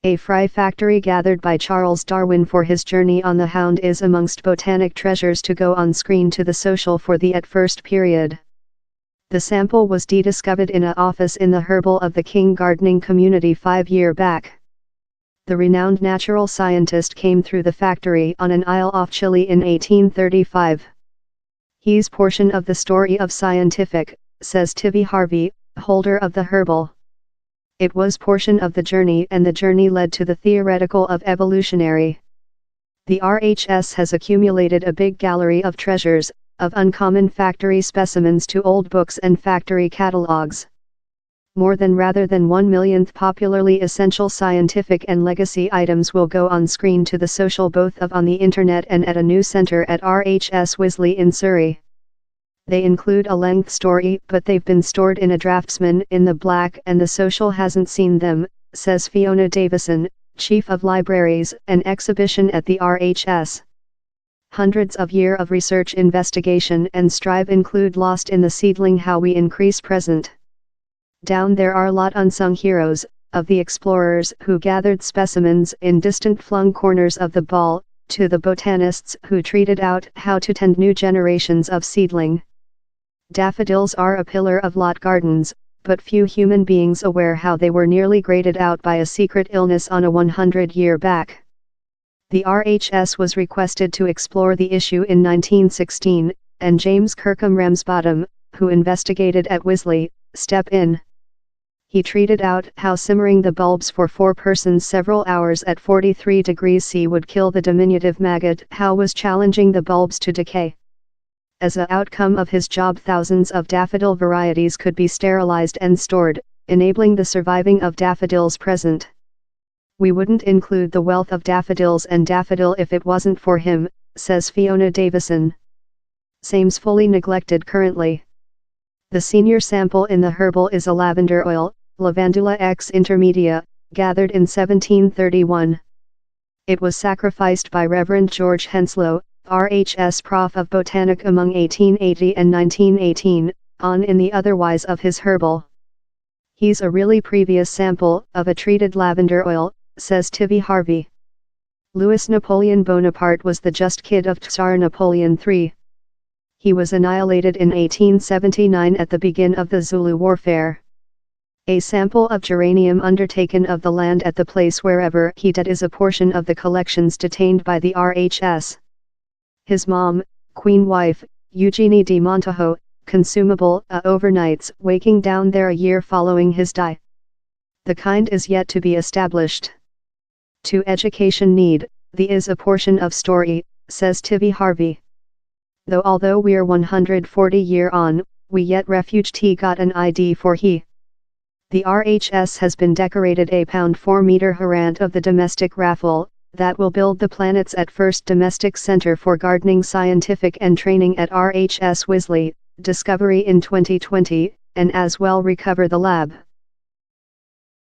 A fry factory gathered by Charles Darwin for his journey on the Hound is amongst botanic treasures to go on screen to the social for the at first period. The sample was discovered in an office in the herbal of the King gardening community 5 years back. The renowned natural scientist came through the factory on an isle off Chile in 1835. He's portion of the story of scientific, says Tivy Harvey, holder of the herbal. It was portion of the journey, and the journey led to the theoretical of evolutionary. The RHS has accumulated a big gallery of treasures, of uncommon factory specimens to old books and factory catalogs. More than rather than 1 millionth popularly essential scientific and legacy items will go on screen to the social both of on the internet and at a new center at RHS Wisley in Surrey. They include a length story, but they've been stored in a draftsman in the black and the social hasn't seen them, says Fiona Davison, Chief of Libraries and Exhibition at the RHS. Hundreds of years of research, investigation and strive include lost in the seedling how we increase present. Down there are lot unsung heroes, of the explorers who gathered specimens in distant flung corners of the ball, to the botanists who treated out how to tend new generations of seedling. Daffodils are a pillar of lot gardens, but few human beings aware how they were nearly graded out by a secret illness on a 100-year back. The RHS was requested to explore the issue in 1916, and James Kirkham Ramsbottom, who investigated at Wisley, stepped in. He treated out how simmering the bulbs for 4 persons several hours at 43 degrees C would kill the diminutive maggot, how was challenging the bulbs to decay. As an outcome of his job, thousands of daffodil varieties could be sterilized and stored, enabling the surviving of daffodils present. We wouldn't include the wealth of daffodils and daffodil if it wasn't for him, says Fiona Davison. Seems fully neglected currently. The senior sample in the herbal is a lavender oil, Lavandula X intermedia, gathered in 1731. It was sacrificed by Reverend George Henslow, RHS Prof of Botanic among 1880 and 1918, on in the otherwise of his herbal. He's a really previous sample of a treated lavender oil, says Tivy Harvey. Louis Napoleon Bonaparte was the just kid of Tsar Napoleon III. He was annihilated in 1879 at the begin of the Zulu warfare. A sample of geranium undertaken of the land at the place wherever he died is a portion of the collections detained by the RHS. His mom, Queen wife, Eugenie de Montajo, consumable, overnights, waking down there a year following his die. The kind is yet to be established. To education need, the is a portion of story, says Tivy Harvey. Although we're 140 year on, we yet refuge T got an ID for he. The RHS has been decorated a £4-meter harant of the domestic raffle, that will build the planet's at first domestic center for gardening scientific and training at RHS Wisley, discovery in 2020, and as well recover the lab.